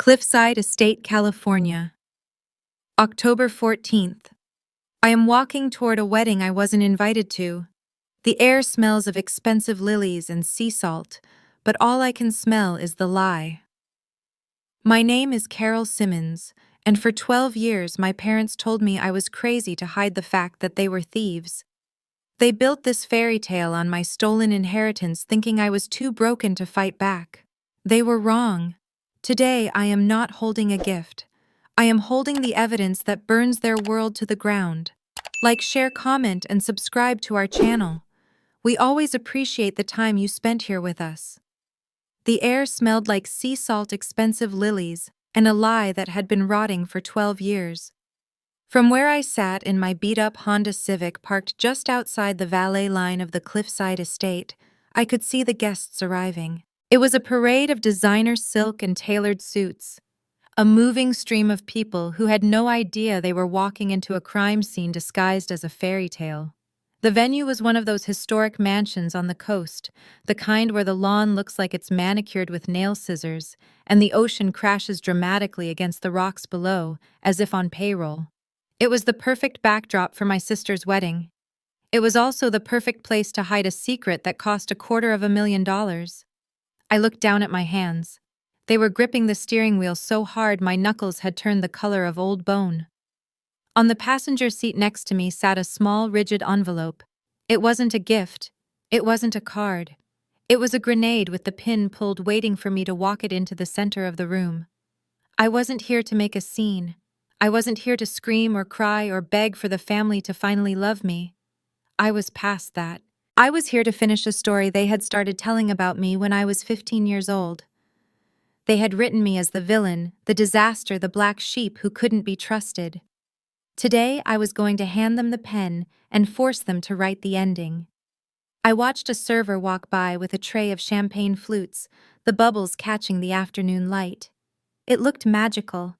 Cliffside Estate, California. October 14th. I am walking toward a wedding I wasn't invited to. The air smells of expensive lilies and sea salt, but all I can smell is the lie. My name is Carol Simmons, and for 12 years my parents told me I was crazy to hide the fact that they were thieves. They built this fairy tale on my stolen inheritance thinking I was too broken to fight back. They were wrong. Today I am not holding a gift. I am holding the evidence that burns their world to the ground. Like, share, comment, and subscribe to our channel. We always appreciate the time you spent here with us. The air smelled like sea salt, expensive lilies, and a lie that had been rotting for 12 years. From where I sat in my beat-up Honda Civic parked just outside the valet line of the Cliffside Estate, I could see the guests arriving. It was a parade of designer silk and tailored suits, a moving stream of people who had no idea they were walking into a crime scene disguised as a fairy tale. The venue was one of those historic mansions on the coast, the kind where the lawn looks like it's manicured with nail scissors, and the ocean crashes dramatically against the rocks below, as if on payroll. It was the perfect backdrop for my sister's wedding. It was also the perfect place to hide a secret that cost $250,000. I looked down at my hands. They were gripping the steering wheel so hard my knuckles had turned the color of old bone. On the passenger seat next to me sat a small, rigid envelope. It wasn't a gift. It wasn't a card. It was a grenade with the pin pulled, waiting for me to walk it into the center of the room. I wasn't here to make a scene. I wasn't here to scream or cry or beg for the family to finally love me. I was past that. I was here to finish a story they had started telling about me when I was 15 years old. They had written me as the villain, the disaster, the black sheep who couldn't be trusted. Today, I was going to hand them the pen and force them to write the ending. I watched a server walk by with a tray of champagne flutes, the bubbles catching the afternoon light. It looked magical.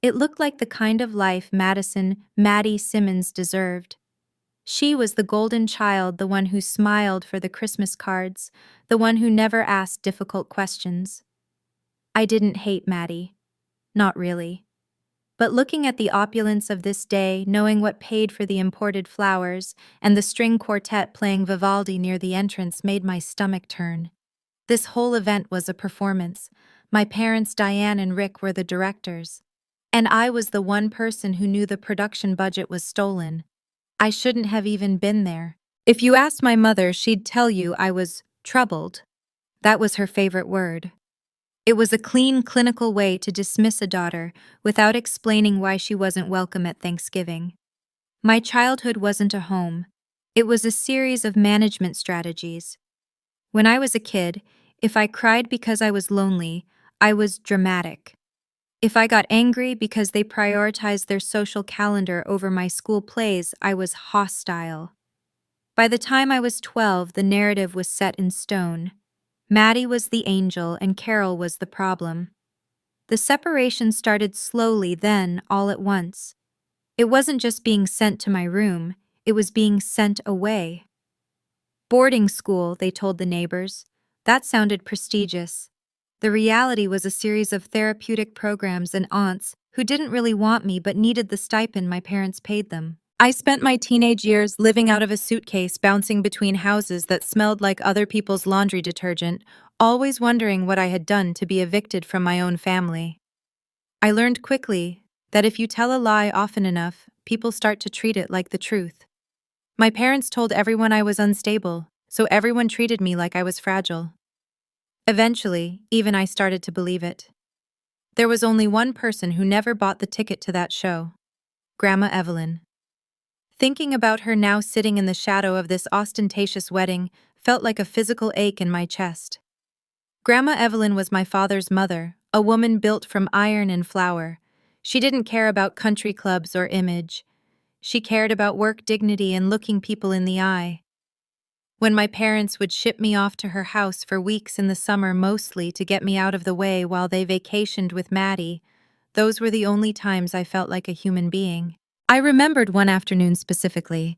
It looked like the kind of life Maddie Simmons deserved. She was the golden child, the one who smiled for the Christmas cards, the one who never asked difficult questions. I didn't hate Maddie. Not really. But looking at the opulence of this day, knowing what paid for the imported flowers, and the string quartet playing Vivaldi near the entrance made my stomach turn. This whole event was a performance. My parents, Diane and Rick, were the directors. And I was the one person who knew the production budget was stolen. I shouldn't have even been there. If you asked my mother, she'd tell you I was troubled. That was her favorite word. It was a clean, clinical way to dismiss a daughter without explaining why she wasn't welcome at Thanksgiving. My childhood wasn't a home. It was a series of management strategies. When I was a kid, if I cried because I was lonely, I was dramatic. If I got angry because they prioritized their social calendar over my school plays, I was hostile. By the time I was 12, the narrative was set in stone. Maddie was the angel and Carol was the problem. The separation started slowly, then all at once. It wasn't just being sent to my room, it was being sent away. Boarding school, they told the neighbors. That sounded prestigious. The reality was a series of therapeutic programs and aunts who didn't really want me but needed the stipend my parents paid them. I spent my teenage years living out of a suitcase, bouncing between houses that smelled like other people's laundry detergent, always wondering what I had done to be evicted from my own family. I learned quickly that if you tell a lie often enough, people start to treat it like the truth. My parents told everyone I was unstable, so everyone treated me like I was fragile. Eventually, even I started to believe it. There was only one person who never bought the ticket to that show: Grandma Evelyn. Thinking about her now sitting in the shadow of this ostentatious wedding felt like a physical ache in my chest. Grandma Evelyn was my father's mother, a woman built from iron and flour. She didn't care about country clubs or image. She cared about work, dignity, and looking people in the eye. When my parents would ship me off to her house for weeks in the summer, mostly to get me out of the way while they vacationed with Maddie, those were the only times I felt like a human being. I remembered one afternoon specifically.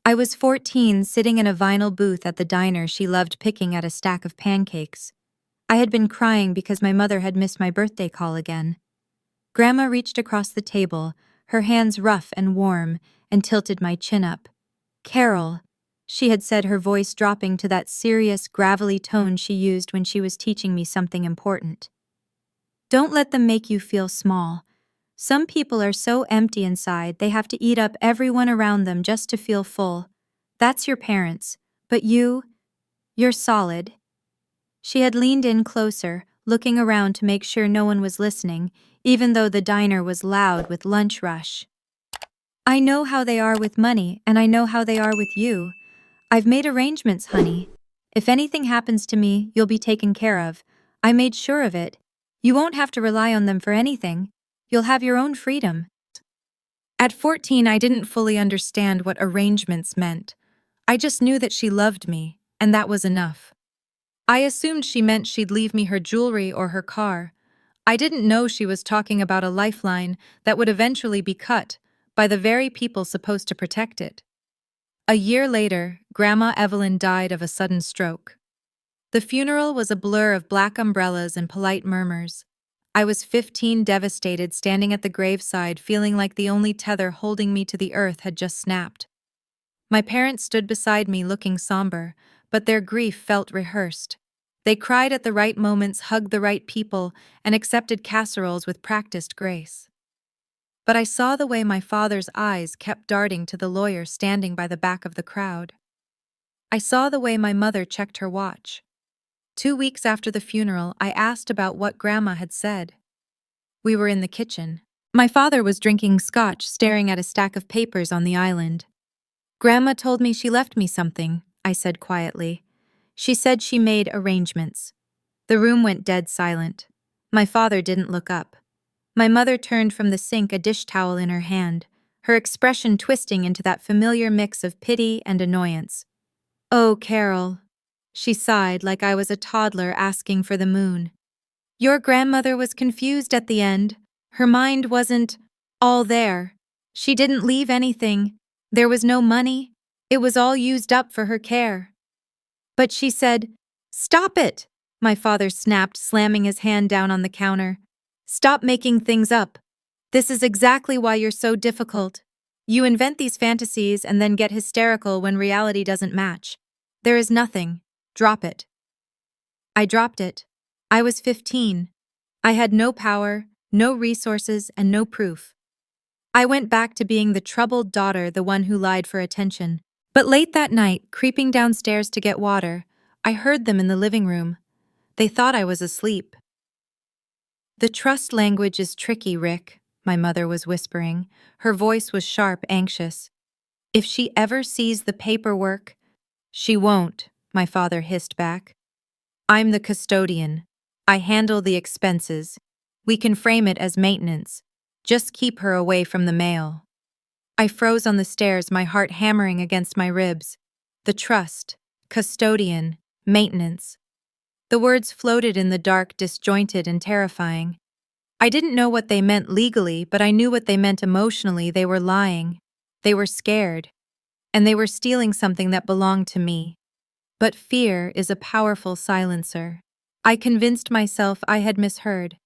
I was 14, sitting in a vinyl booth at the diner she loved, picking at a stack of pancakes. I had been crying because my mother had missed my birthday call again. Grandma reached across the table, her hands rough and warm, and tilted my chin up. "Carol," she had said, her voice dropping to that serious, gravelly tone she used when she was teaching me something important. "Don't let them make you feel small. Some people are so empty inside they have to eat up everyone around them just to feel full. That's your parents. But you're solid." She had leaned in closer, looking around to make sure no one was listening, even though the diner was loud with lunch rush. "I know how they are with money, and I know how they are with you. I've made arrangements, honey. If anything happens to me, you'll be taken care of. I made sure of it. You won't have to rely on them for anything. You'll have your own freedom." At 14, I didn't fully understand what arrangements meant. I just knew that she loved me, and that was enough. I assumed she meant she'd leave me her jewelry or her car. I didn't know she was talking about a lifeline that would eventually be cut by the very people supposed to protect it. A year later, Grandma Evelyn died of a sudden stroke. The funeral was a blur of black umbrellas and polite murmurs. I was 15, devastated, standing at the graveside, feeling like the only tether holding me to the earth had just snapped. My parents stood beside me, looking somber, but their grief felt rehearsed. They cried at the right moments, hugged the right people, and accepted casseroles with practiced grace. But I saw the way my father's eyes kept darting to the lawyer standing by the back of the crowd. I saw the way my mother checked her watch. 2 weeks after the funeral, I asked about what Grandma had said. We were in the kitchen. My father was drinking scotch, staring at a stack of papers on the island. "Grandma told me she left me something," I said quietly. "She said she made arrangements." The room went dead silent. My father didn't look up. My mother turned from the sink, a dish towel in her hand, her expression twisting into that familiar mix of pity and annoyance. "Oh, Carol," she sighed like I was a toddler asking for the moon. "Your grandmother was confused at the end. Her mind wasn't all there. She didn't leave anything. There was no money. It was all used up for her care." "But she said—" "Stop it!" my father snapped, slamming his hand down on the counter. "Stop making things up. This is exactly why you're so difficult. You invent these fantasies and then get hysterical when reality doesn't match. There is nothing. Drop it." I dropped it. I was 15. I had no power, no resources, and no proof. I went back to being the troubled daughter, the one who lied for attention. But late that night, creeping downstairs to get water, I heard them in the living room. They thought I was asleep. "The trust language is tricky, Rick," my mother was whispering. Her voice was sharp, anxious. "If she ever sees the paperwork—" "She won't," my father hissed back. "I'm the custodian. I handle the expenses. We can frame it as maintenance. Just keep her away from the mail." I froze on the stairs, my heart hammering against my ribs. The trust, custodian, maintenance. The words floated in the dark, disjointed and terrifying. I didn't know what they meant legally, but I knew what they meant emotionally. They were lying. They were scared. And they were stealing something that belonged to me. But fear is a powerful silencer. I convinced myself I had misheard.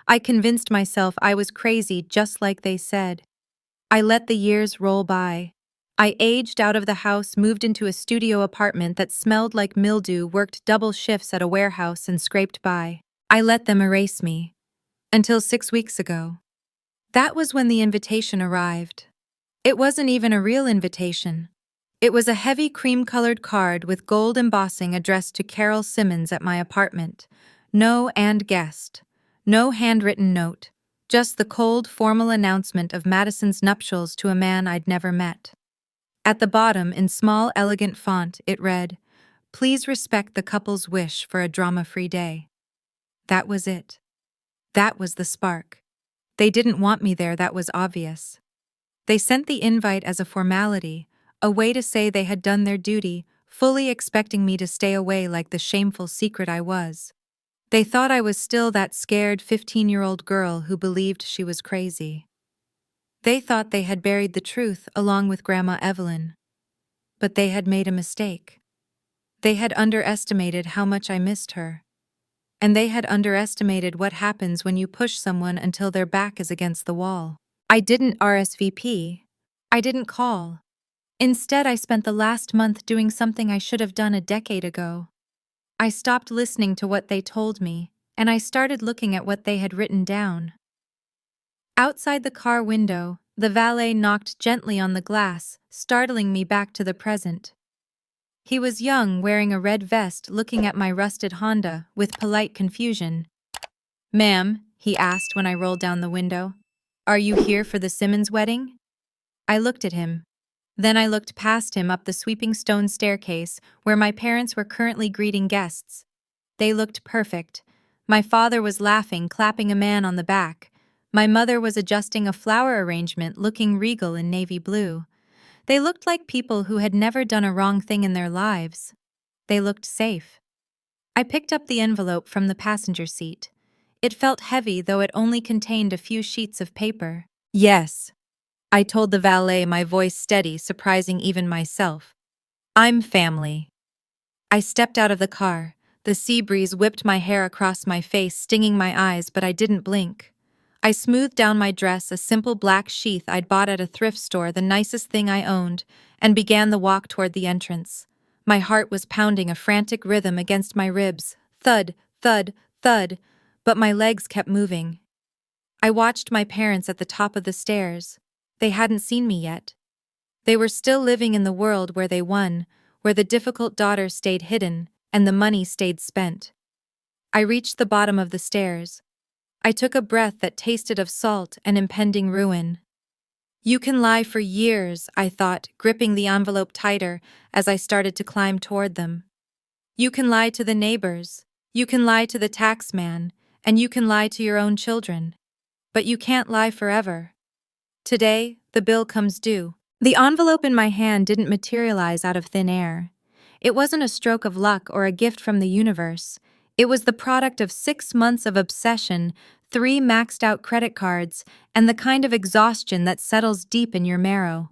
I convinced myself I was crazy, just like they said. I let the years roll by. I aged out of the house, moved into a studio apartment that smelled like mildew, worked double shifts at a warehouse, and scraped by. I let them erase me. Until 6 weeks ago. That was when the invitation arrived. It wasn't even a real invitation. It was a heavy cream-colored card with gold embossing addressed to Carol Simmons at my apartment. No "and guest." No handwritten note. Just the cold, formal announcement of Madison's nuptials to a man I'd never met. At the bottom, in small, elegant font, it read, "Please respect the couple's wish for a drama-free day." That was it. That was the spark. They didn't want me there, that was obvious. They sent the invite as a formality, a way to say they had done their duty, fully expecting me to stay away like the shameful secret I was. They thought I was still that scared 15-year-old girl who believed she was crazy. They thought they had buried the truth along with Grandma Evelyn. But they had made a mistake. They had underestimated how much I missed her. and they had underestimated what happens when you push someone until their back is against the wall. I didn't RSVP. I didn't call. Instead, I spent the last month doing something I should have done a decade ago. I stopped listening to what they told me, and I started looking at what they had written down. Outside the car window, the valet knocked gently on the glass, startling me back to the present. He was young, wearing a red vest, looking at my rusted Honda with polite confusion. "Ma'am," he asked when I rolled down the window, "are you here for the Simmons wedding?" I looked at him. Then I looked past him up the sweeping stone staircase where my parents were currently greeting guests. They looked perfect. My father was laughing, clapping a man on the back. My mother was adjusting a flower arrangement, looking regal in navy blue. They looked like people who had never done a wrong thing in their lives. They looked safe. I picked up the envelope from the passenger seat. It felt heavy, though it only contained a few sheets of paper. "Yes," I told the valet, my voice steady, surprising even myself. "I'm family." I stepped out of the car. The sea breeze whipped my hair across my face, stinging my eyes, but I didn't blink. I smoothed down my dress, a simple black sheath I'd bought at a thrift store, the nicest thing I owned, and began the walk toward the entrance. My heart was pounding a frantic rhythm against my ribs. Thud, thud, thud, but my legs kept moving. I watched my parents at the top of the stairs. They hadn't seen me yet. They were still living in the world where they won, where the difficult daughter stayed hidden and the money stayed spent. I reached the bottom of the stairs. I took a breath that tasted of salt and impending ruin. "You can lie for years," I thought, gripping the envelope tighter as I started to climb toward them. "You can lie to the neighbors, you can lie to the tax man, and you can lie to your own children. But you can't lie forever. Today, the bill comes due." The envelope in my hand didn't materialize out of thin air. It wasn't a stroke of luck or a gift from the universe. It was the product of 6 months of obsession, 3 maxed-out credit cards, and the kind of exhaustion that settles deep in your marrow.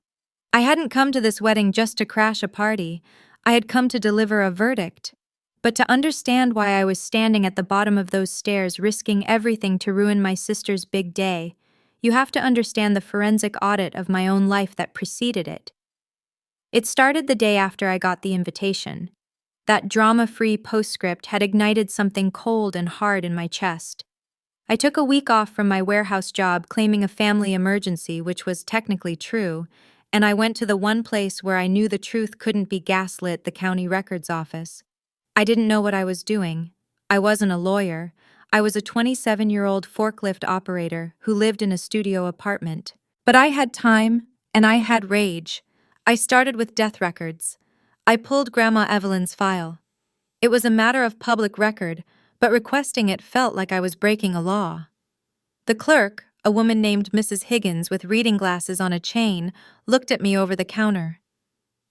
I hadn't come to this wedding just to crash a party. I had come to deliver a verdict. But to understand why I was standing at the bottom of those stairs, risking everything to ruin my sister's big day, you have to understand the forensic audit of my own life that preceded it. It started the day after I got the invitation. That drama-free postscript had ignited something cold and hard in my chest. I took a week off from my warehouse job, claiming a family emergency, which was technically true, and I went to the one place where I knew the truth couldn't be gaslit, the county records office. I didn't know what I was doing. I wasn't a lawyer. I was a 27-year-old forklift operator who lived in a studio apartment. But I had time, and I had rage. I started with death records. I pulled Grandma Evelyn's file. It was a matter of public record, but requesting it felt like I was breaking a law. The clerk, a woman named Mrs. Higgins with reading glasses on a chain, looked at me over the counter.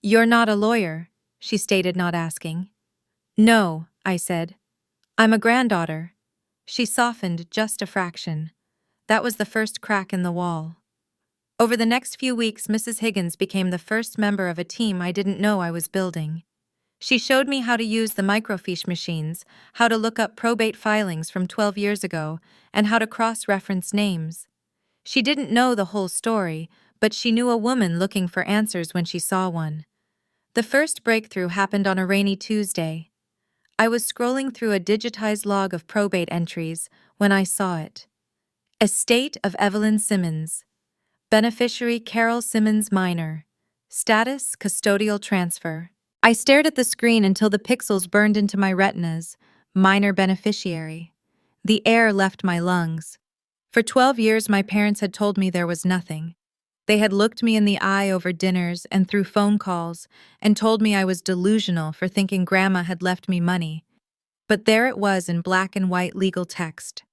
"You're not a lawyer," she stated, not asking. "No," I said. "I'm a granddaughter." She softened just a fraction. That was the first crack in the wall. Over the next few weeks, Mrs. Higgins became the first member of a team I didn't know I was building. She showed me how to use the microfiche machines, how to look up probate filings from 12 years ago, and how to cross-reference names. She didn't know the whole story, but she knew a woman looking for answers when she saw one. The first breakthrough happened on a rainy Tuesday. I was scrolling through a digitized log of probate entries when I saw it. Estate of Evelyn Simmons. Beneficiary Carol Simmons minor. Status custodial transfer. I stared at the screen until the pixels burned into my retinas. Minor beneficiary. The air left my lungs. For 12 years, my parents had told me there was nothing. They had looked me in the eye over dinners and through phone calls and told me I was delusional for thinking Grandma had left me money. But there it was in black and white legal text.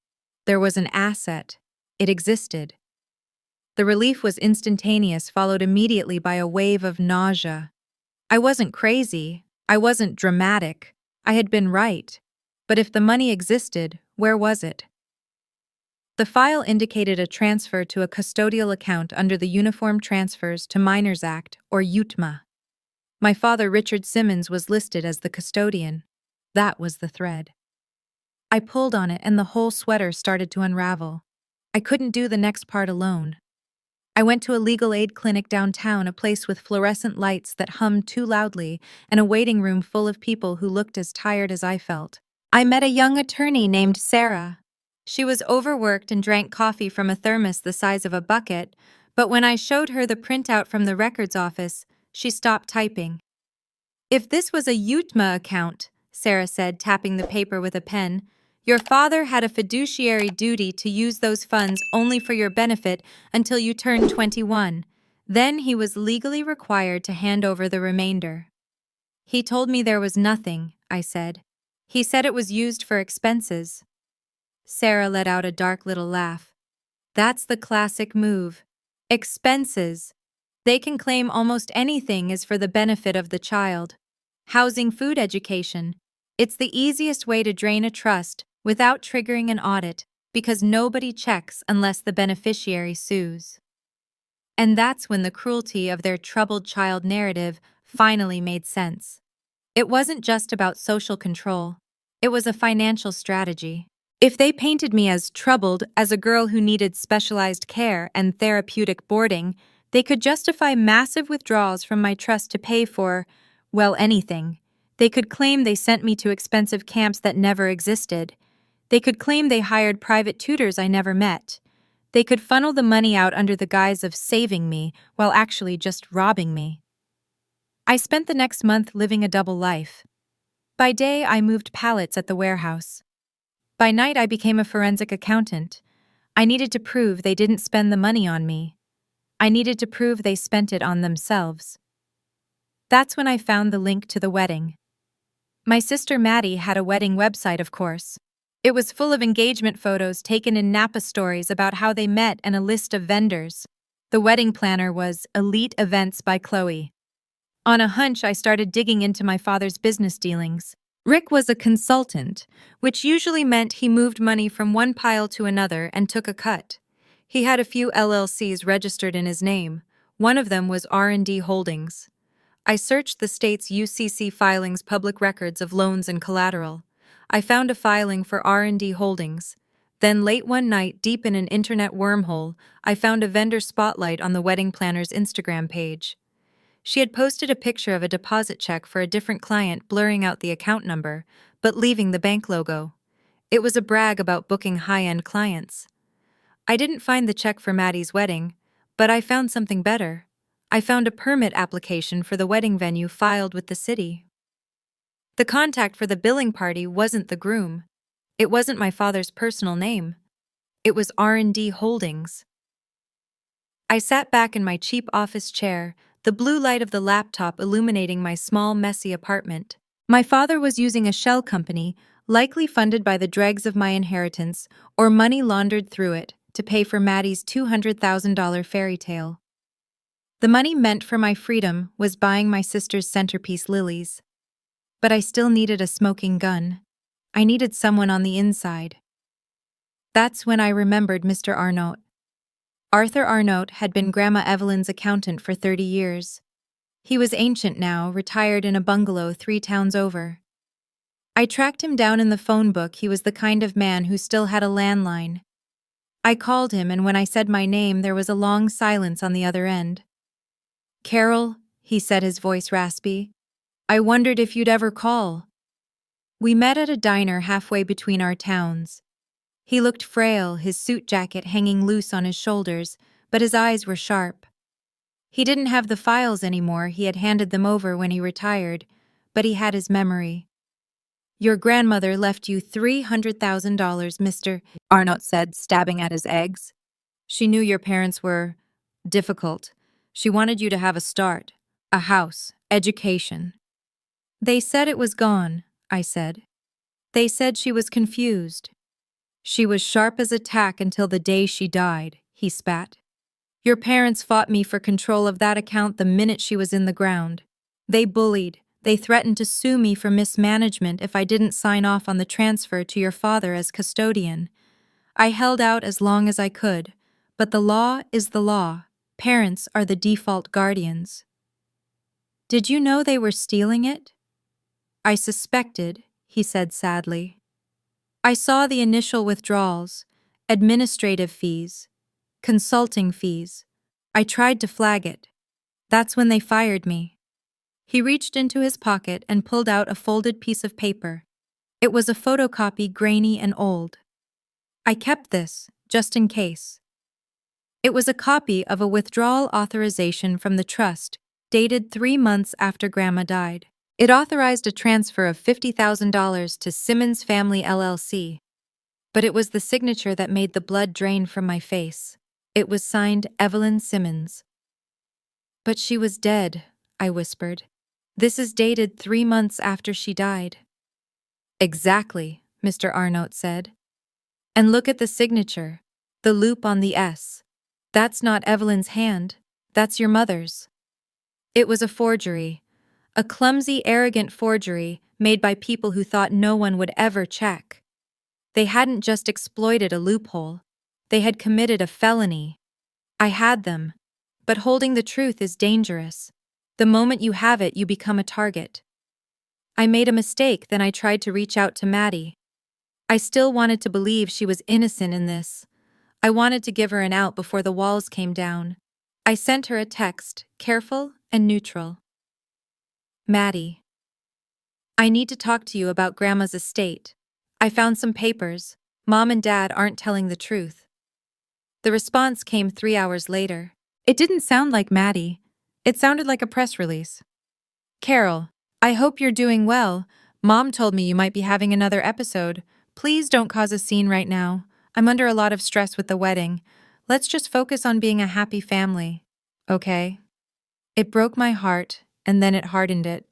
There was an asset. It existed. The relief was instantaneous, followed immediately by a wave of nausea. I wasn't crazy. I wasn't dramatic. I had been right. But if the money existed, where was it? The file indicated a transfer to a custodial account under the Uniform Transfers to Minors Act, or UTMA. My father, Richard Simmons, was listed as the custodian. That was the thread. I pulled on it and the whole sweater started to unravel. I couldn't do the next part alone. I went to a legal aid clinic downtown, a place with fluorescent lights that hummed too loudly, and a waiting room full of people who looked as tired as I felt. I met a young attorney named Sarah. She was overworked and drank coffee from a thermos the size of a bucket, but when I showed her the printout from the records office, she stopped typing. "If this was a UTMA account," Sarah said, tapping the paper with a pen, "your father had a fiduciary duty to use those funds only for your benefit until you turned 21. Then he was legally required to hand over the remainder." "He told me there was nothing," I said. "He said it was used for expenses." Sarah let out a dark little laugh. "That's the classic move. Expenses. They can claim almost anything is for the benefit of the child. Housing, food, education. It's the easiest way to drain a trust without triggering an audit, because nobody checks unless the beneficiary sues." And that's when the cruelty of their troubled child narrative finally made sense. It wasn't just about social control. It was a financial strategy. If they painted me as troubled, as a girl who needed specialized care and therapeutic boarding, they could justify massive withdrawals from my trust to pay for, well, anything. They could claim they sent me to expensive camps that never existed. They could claim they hired private tutors I never met. They could funnel the money out under the guise of saving me while actually just robbing me. I spent the next month living a double life. By day, I moved pallets at the warehouse. By night, I became a forensic accountant. I needed to prove they didn't spend the money on me. I needed to prove they spent it on themselves. That's when I found the link to the wedding. My sister Maddie had a wedding website, of course. It was full of engagement photos taken in Napa stories about how they met and a list of vendors. The wedding planner was Elite Events by Chloe. On a hunch, I started digging into my father's business dealings. Rick was a consultant, which usually meant he moved money from one pile to another and took a cut. He had a few LLCs registered in his name. One of them was R&D Holdings. I searched the state's UCC filings, public records of loans and collateral. I found a filing for R&D Holdings. Then late one night, deep in an internet wormhole, I found a vendor spotlight on the wedding planner's Instagram page. She had posted a picture of a deposit check for a different client, blurring out the account number, but leaving the bank logo. It was a brag about booking high-end clients. I didn't find the check for Maddie's wedding, but I found something better. I found a permit application for the wedding venue filed with the city. The contact for the billing party wasn't the groom. It wasn't my father's personal name. It was R&D Holdings. I sat back in my cheap office chair, the blue light of the laptop illuminating my small, messy apartment. My father was using a shell company, likely funded by the dregs of my inheritance or money laundered through it, to pay for Maddie's $200,000 fairy tale. The money meant for my freedom was buying my sister's centerpiece lilies. But I still needed a smoking gun. I needed someone on the inside. That's when I remembered Mr. Arnott. Arthur Arnott had been Grandma Evelyn's accountant for 30 years. He was ancient now, retired in a bungalow 3 towns over. I tracked him down in the phone book. He was the kind of man who still had a landline. I called him, and when I said my name, there was a long silence on the other end. "Carol," he said, his voice raspy, "I wondered if you'd ever call." We met at a diner halfway between our towns. He looked frail, his suit jacket hanging loose on his shoulders, but his eyes were sharp. He didn't have the files anymore. He had handed them over when he retired, but he had his memory. "Your grandmother left you $300,000, Mr. Arnott said, stabbing at his eggs. "She knew your parents were difficult. She wanted you to have a start, a house, education." "They said it was gone," I said. "They said she was confused." "She was sharp as a tack until the day she died," he spat. "Your parents fought me for control of that account the minute she was in the ground. They bullied. They threatened to sue me for mismanagement if I didn't sign off on the transfer to your father as custodian. I held out as long as I could, but the law is the law. Parents are the default guardians." "Did you know they were stealing it?" "I suspected," he said sadly. I saw the initial withdrawals, administrative fees, consulting fees. I tried to flag it. That's when they fired me. He reached into his pocket and pulled out a folded piece of paper. It was a photocopy, grainy and old. I kept this, just in case. It was a copy of a withdrawal authorization from the trust, dated 3 months after Grandma died. It authorized a transfer of $50,000 to Simmons Family LLC. But it was the signature that made the blood drain from my face. It was signed Evelyn Simmons. But she was dead, I whispered. This is dated 3 months after she died. Exactly, Mr. Arnott said. And look at the signature, the loop on the S. That's not Evelyn's hand, that's your mother's. It was a forgery, a clumsy, arrogant forgery made by people who thought no one would ever check. They hadn't just exploited a loophole, they had committed a felony. I had them, but holding the truth is dangerous. The moment you have it, you become a target. I made a mistake, then I tried to reach out to Maddie. I still wanted to believe she was innocent in this. I wanted to give her an out before the walls came down. I sent her a text, careful and neutral. Maddie, I need to talk to you about Grandma's estate. I found some papers. Mom and Dad aren't telling the truth. The response came 3 hours later. It didn't sound like Maddie. It sounded like a press release. Carol, I hope you're doing well. Mom told me you might be having another episode. Please don't cause a scene right now. I'm under a lot of stress with the wedding. Let's just focus on being a happy family. Okay? It broke my heart, and then it hardened it.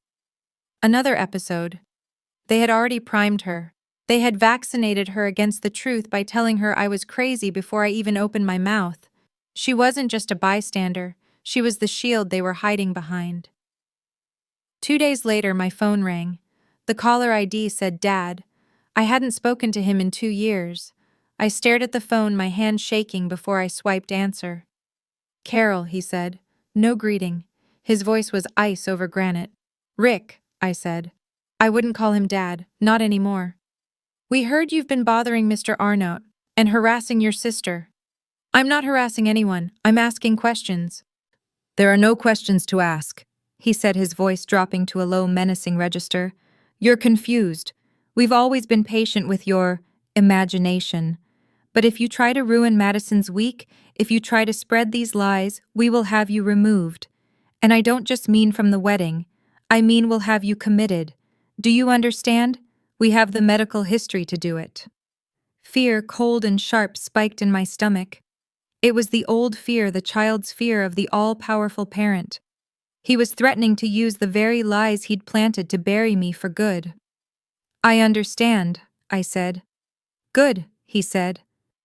Another episode. They had already primed her. They had vaccinated her against the truth by telling her I was crazy before I even opened my mouth. She wasn't just a bystander. She was the shield they were hiding behind. 2 days later, my phone rang. The caller ID said Dad. I hadn't spoken to him in 2 years. I stared at the phone, my hand shaking before I swiped answer. Carol, he said. No greeting. His voice was ice over granite. Rick, I said. I wouldn't call him Dad, not anymore. We heard you've been bothering Mr. Arnott and harassing your sister. I'm not harassing anyone. I'm asking questions. There are no questions to ask, he said, his voice dropping to a low, menacing register. You're confused. We've always been patient with your imagination. But if you try to ruin Madison's week, if you try to spread these lies, we will have you removed. And I don't just mean from the wedding. I mean we'll have you committed. Do you understand? We have the medical history to do it. Fear, cold and sharp, spiked in my stomach. It was the old fear, the child's fear of the all-powerful parent. He was threatening to use the very lies he'd planted to bury me for good. I understand, I said. Good, he said.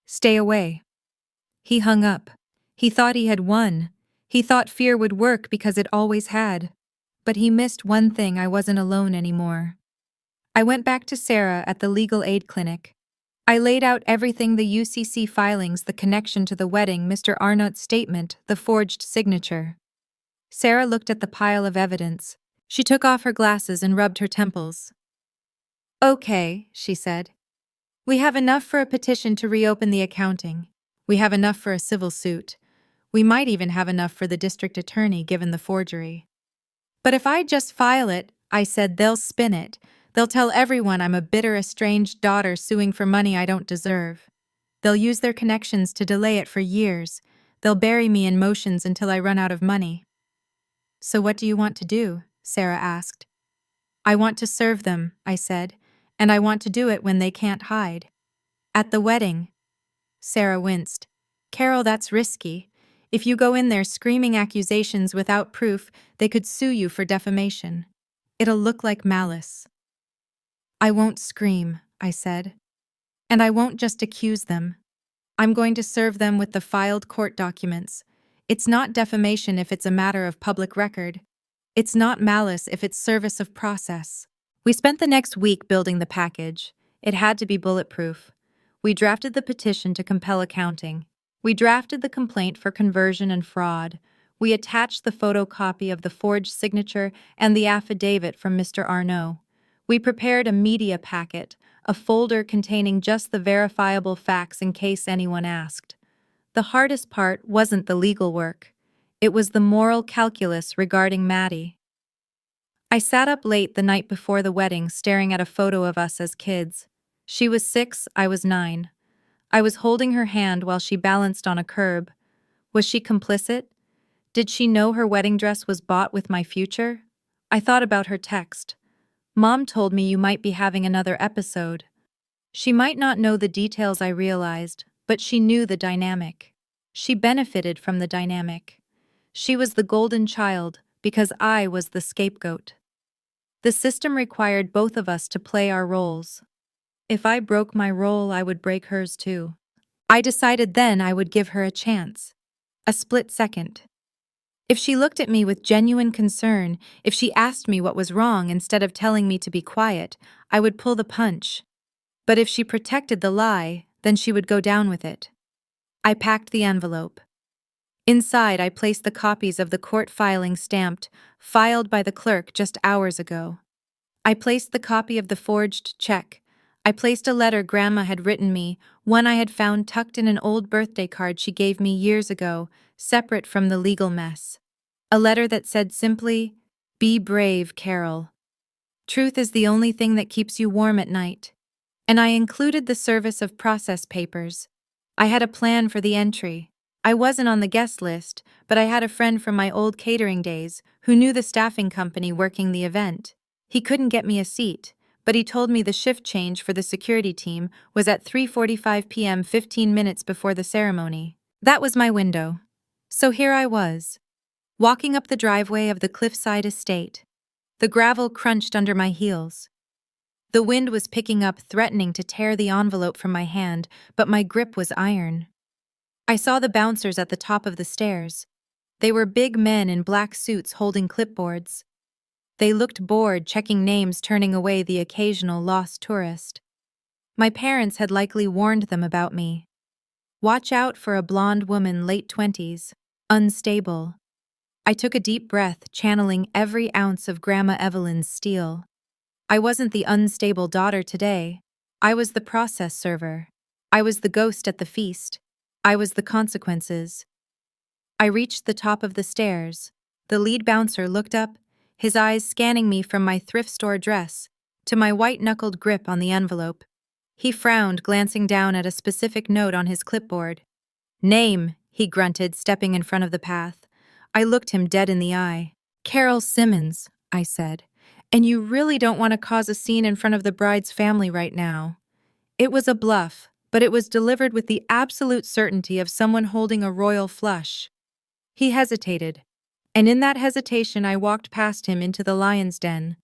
Stay away. He hung up. He thought he had won. He thought fear would work because it always had. But he missed one thing: I wasn't alone anymore. I went back to Sarah at the legal aid clinic. I laid out everything: the UCC filings, the connection to the wedding, Mr. Arnott's statement, the forged signature. Sarah looked at the pile of evidence. She took off her glasses and rubbed her temples. Okay, she said. We have enough for a petition to reopen the accounting. We have enough for a civil suit. We might even have enough for the district attorney, given the forgery. But if I just file it, I said, they'll spin it. They'll tell everyone I'm a bitter, estranged daughter suing for money I don't deserve. They'll use their connections to delay it for years. They'll bury me in motions until I run out of money. So what do you want to do? Sarah asked. I want to serve them, I said, and I want to do it when they can't hide. At the wedding. Sarah winced. Carol, that's risky. If you go in there screaming accusations without proof, they could sue you for defamation. It'll look like malice. I won't scream, I said. And I won't just accuse them. I'm going to serve them with the filed court documents. It's not defamation if it's a matter of public record. It's not malice if it's service of process. We spent the next week building the package. It had to be bulletproof. We drafted the petition to compel accounting. We drafted the complaint for conversion and fraud. We attached the photocopy of the forged signature and the affidavit from Mr. Arnott. We prepared a media packet, a folder containing just the verifiable facts in case anyone asked. The hardest part wasn't the legal work. It was the moral calculus regarding Maddie. I sat up late the night before the wedding staring at a photo of us as kids. She was 6, I was 9. I was holding her hand while she balanced on a curb. Was she complicit? Did she know her wedding dress was bought with my future? I thought about her text. Mom told me you might be having another episode. She might not know the details I realized, but she knew the dynamic. She benefited from the dynamic. She was the golden child because I was the scapegoat. The system required both of us to play our roles. If I broke my role, I would break hers too. I decided then I would give her a chance. A split second. If she looked at me with genuine concern, if she asked me what was wrong instead of telling me to be quiet, I would pull the punch. But if she protected the lie, then she would go down with it. I packed the envelope. Inside, I placed the copies of the court filing stamped, filed by the clerk just hours ago. I placed the copy of the forged check. I placed a letter Grandma had written me, one I had found tucked in an old birthday card she gave me years ago, separate from the legal mess. A letter that said simply, "Be brave, Carol. Truth is the only thing that keeps you warm at night." And I included the service of process papers. I had a plan for the entry. I wasn't on the guest list, but I had a friend from my old catering days who knew the staffing company working the event. He couldn't get me a seat, but he told me the shift change for the security team was at 3:45 p.m. 15 minutes before the ceremony. That was my window. So here I was, walking up the driveway of the cliffside estate. The gravel crunched under my heels. The wind was picking up, threatening to tear the envelope from my hand, but my grip was iron. I saw the bouncers at the top of the stairs. They were big men in black suits holding clipboards. They looked bored, checking names, turning away the occasional lost tourist. My parents had likely warned them about me. Watch out for a blonde woman, late 20s, unstable. I took a deep breath, channeling every ounce of Grandma Evelyn's steel. I wasn't the unstable daughter today. I was the process server. I was the ghost at the feast. I was the consequences. I reached the top of the stairs. The lead bouncer looked up, his eyes scanning me from my thrift store dress to my white-knuckled grip on the envelope. He frowned, glancing down at a specific note on his clipboard. "Name," he grunted, stepping in front of the path. I looked him dead in the eye. "Carol Simmons," I said. "And you really don't want to cause a scene in front of the bride's family right now." It was a bluff, but it was delivered with the absolute certainty of someone holding a royal flush. He hesitated, and in that hesitation I walked past him into the lion's den.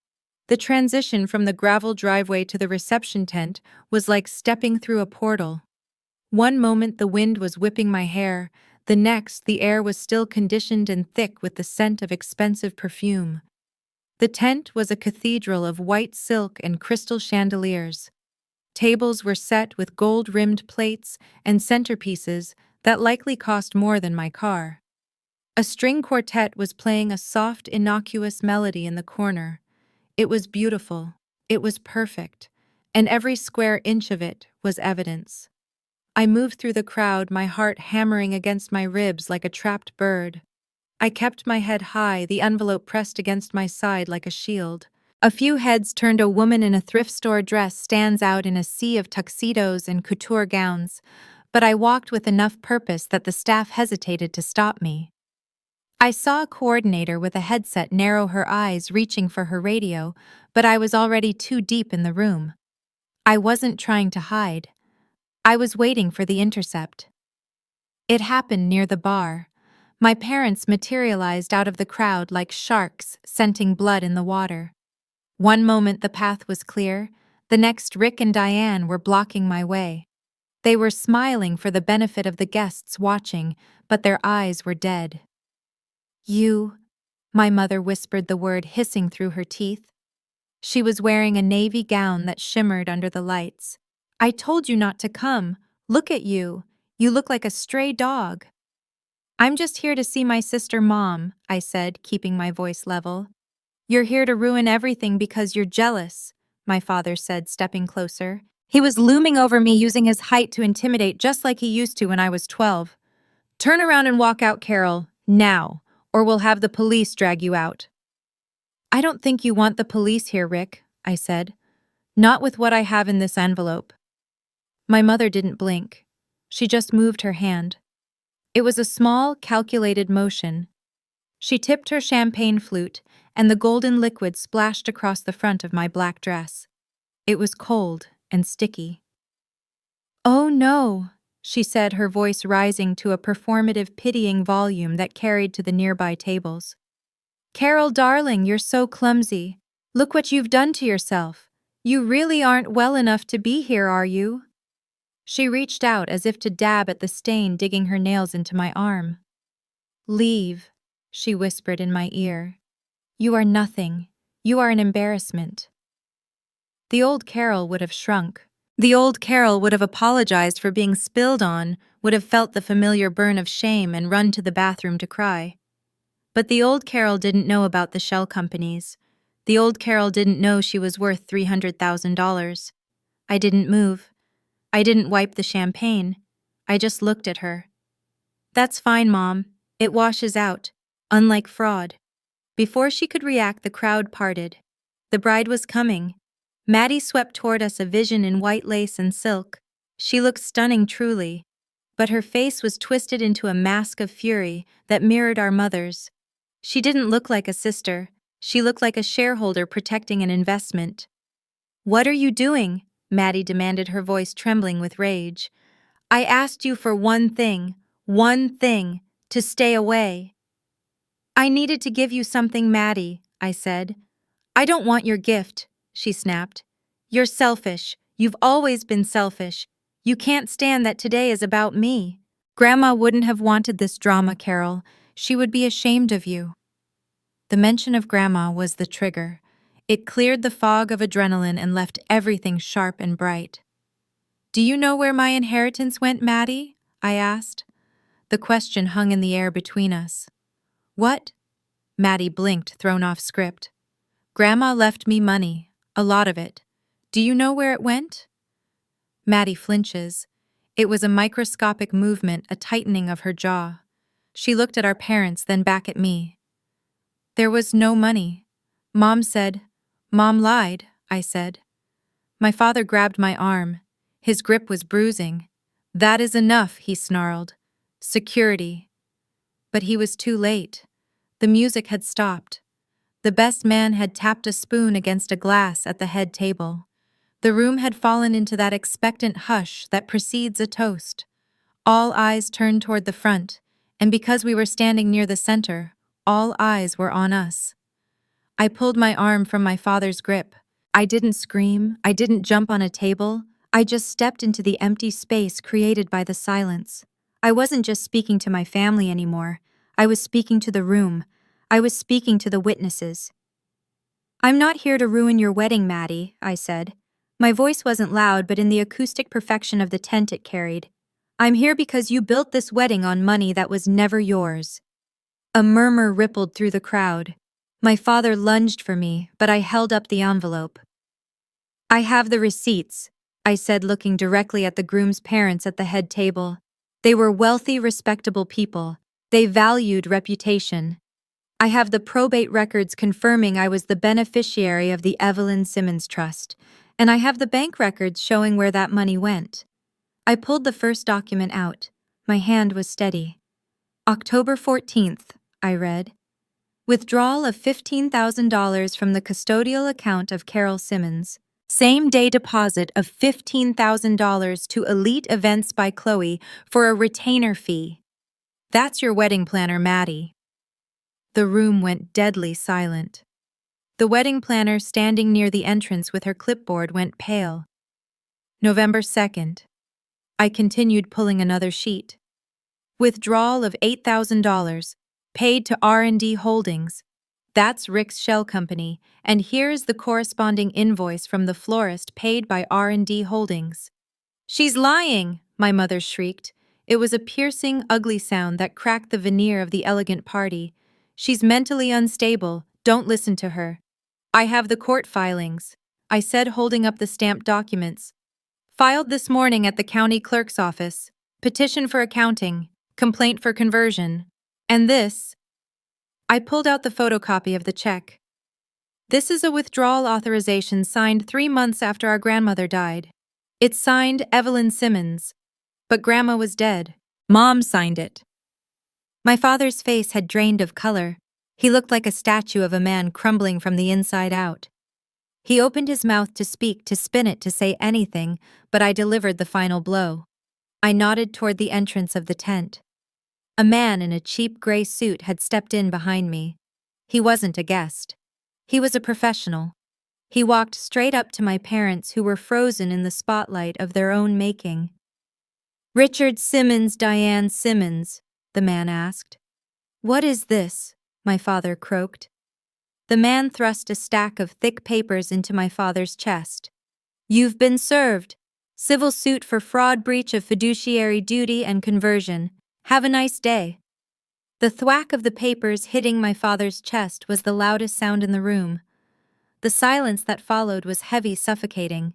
The transition from the gravel driveway to the reception tent was like stepping through a portal. One moment the wind was whipping my hair, the next the air was still conditioned and thick with the scent of expensive perfume. The tent was a cathedral of white silk and crystal chandeliers. Tables were set with gold-rimmed plates and centerpieces that likely cost more than my car. A string quartet was playing a soft, innocuous melody in the corner. It was beautiful. It was perfect. And every square inch of it was evidence. I moved through the crowd, my heart hammering against my ribs like a trapped bird. I kept my head high, the envelope pressed against my side like a shield. A few heads turned. A woman in a thrift store dress stands out in a sea of tuxedos and couture gowns, but I walked with enough purpose that the staff hesitated to stop me. I saw a coordinator with a headset narrow her eyes, reaching for her radio, but I was already too deep in the room. I wasn't trying to hide. I was waiting for the intercept. It happened near the bar. My parents materialized out of the crowd like sharks scenting blood in the water. One moment the path was clear, the next Rick and Diane were blocking my way. They were smiling for the benefit of the guests watching, but their eyes were dead. "You," my mother whispered the word, hissing through her teeth. She was wearing a navy gown that shimmered under the lights. "I told you not to come. Look at you. You look like a stray dog." "I'm just here to see my sister, Mom," I said, keeping my voice level. "You're here to ruin everything because you're jealous." my father said, stepping closer. He was looming over me, using his height to intimidate just like he used to when I was 12. Turn around and walk out, Carol, now, or we'll have the police drag you out. I don't think you want the police here, Rick, I said. Not with what I have in this envelope. My mother didn't blink. She just moved her hand. It was a small, calculated motion. She tipped her champagne flute, and the golden liquid splashed across the front of my black dress. It was cold and sticky. Oh no, she said, her voice rising to a performative, pitying volume that carried to the nearby tables. Carol, darling, you're so clumsy. Look what you've done to yourself. You really aren't well enough to be here, are you? She reached out as if to dab at the stain digging her nails into my arm. Leave, she whispered in my ear. You are nothing. You are an embarrassment. The old Carol would have shrunk. The old Carol would have apologized for being spilled on, would have felt the familiar burn of shame and run to the bathroom to cry. But the old Carol didn't know about the shell companies. The old Carol didn't know she was worth $300,000. I didn't move. I didn't wipe the champagne. I just looked at her. That's fine, Mom. It washes out, unlike fraud. Before she could react, the crowd parted. The bride was coming. Maddie swept toward us, a vision in white lace and silk. She looked stunning, truly, but her face was twisted into a mask of fury that mirrored our mother's. She didn't look like a sister. She looked like a shareholder protecting an investment. What are you doing? Maddie demanded, her voice trembling with rage. I asked you for one thing, to stay away. I needed to give you something, Maddie, I said. I don't want your gift, she snapped. You're selfish. You've always been selfish. You can't stand that today is about me. Grandma wouldn't have wanted this drama, Carol. She would be ashamed of you. The mention of Grandma was the trigger. It cleared the fog of adrenaline and left everything sharp and bright. Do you know where my inheritance went, Maddie? I asked. The question hung in the air between us. What? Maddie blinked, thrown off script. Grandma left me money, a lot of it. Do you know where it went? Maddie flinches. It was a microscopic movement, a tightening of her jaw. She looked at our parents, then back at me. There was no money. Mom said. Mom lied, I said. My father grabbed my arm. His grip was bruising. That is enough, he snarled. Security. But he was too late. The music had stopped. The best man had tapped a spoon against a glass at the head table. The room had fallen into that expectant hush that precedes a toast. All eyes turned toward the front, and because we were standing near the center, all eyes were on us. I pulled my arm from my father's grip. I didn't scream. I didn't jump on a table. I just stepped into the empty space created by the silence. I wasn't just speaking to my family anymore. I was speaking to the room. I was speaking to the witnesses. I'm not here to ruin your wedding, Maddie, I said. My voice wasn't loud, but in the acoustic perfection of the tent it carried. I'm here because you built this wedding on money that was never yours. A murmur rippled through the crowd. My father lunged for me, but I held up the envelope. I have the receipts, I said, looking directly at the groom's parents at the head table. They were wealthy, respectable people. They valued reputation. I have the probate records confirming I was the beneficiary of the Evelyn Simmons Trust, and I have the bank records showing where that money went. I pulled the first document out. My hand was steady. October 14th, I read. Withdrawal of $15,000 from the custodial account of Carol Simmons. Same-day deposit of $15,000 to Elite Events by Chloe for a retainer fee. That's your wedding planner, Maddie. The room went deadly silent. The wedding planner standing near the entrance with her clipboard went pale. November 2nd. I continued pulling another sheet. Withdrawal of $8,000, paid to R&D Holdings. That's Rick's shell company, and here's the corresponding invoice from the florist paid by R&D Holdings. She's lying, my mother shrieked. It was a piercing, ugly sound that cracked the veneer of the elegant party. She's mentally unstable. Don't listen to her. I have the court filings. I said, holding up the stamped documents. Filed this morning at the county clerk's office. Petition for accounting. Complaint for conversion. And this. I pulled out the photocopy of the check. This is a withdrawal authorization signed 3 months after our grandmother died. It's signed Evelyn Simmons. But Grandma was dead. Mom signed it. My father's face had drained of color. He looked like a statue of a man crumbling from the inside out. He opened his mouth to speak, to spin it, to say anything, but I delivered the final blow. I nodded toward the entrance of the tent. A man in a cheap gray suit had stepped in behind me. He wasn't a guest. He was a professional. He walked straight up to my parents, who were frozen in the spotlight of their own making. "Richard Simmons, Diane Simmons," the man asked. "What is this?" my father croaked. The man thrust a stack of thick papers into my father's chest. "You've been served. Civil suit for fraud, breach of fiduciary duty, and conversion. Have a nice day." The thwack of the papers hitting my father's chest was the loudest sound in the room. The silence that followed was heavy, suffocating.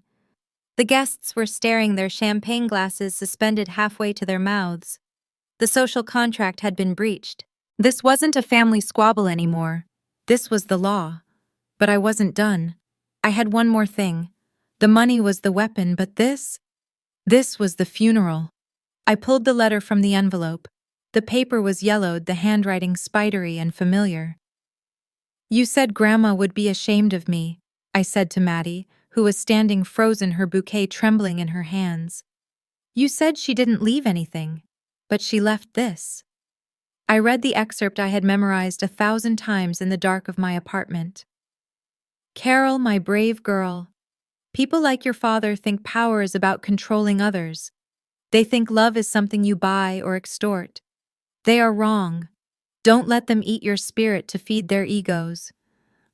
The guests were staring, their champagne glasses suspended halfway to their mouths. The social contract had been breached. This wasn't a family squabble anymore. This was the law. But I wasn't done. I had one more thing. The money was the weapon, but this was the funeral. I pulled the letter from the envelope. The paper was yellowed, the handwriting spidery and familiar. "You said Grandma would be ashamed of me," I said to Maddie, who was standing frozen, her bouquet trembling in her hands. "You said she didn't leave anything, but she left this." I read the excerpt I had memorized 1,000 times in the dark of my apartment. "Carol, my brave girl. People like your father think power is about controlling others. They think love is something you buy or extort. They are wrong. Don't let them eat your spirit to feed their egos.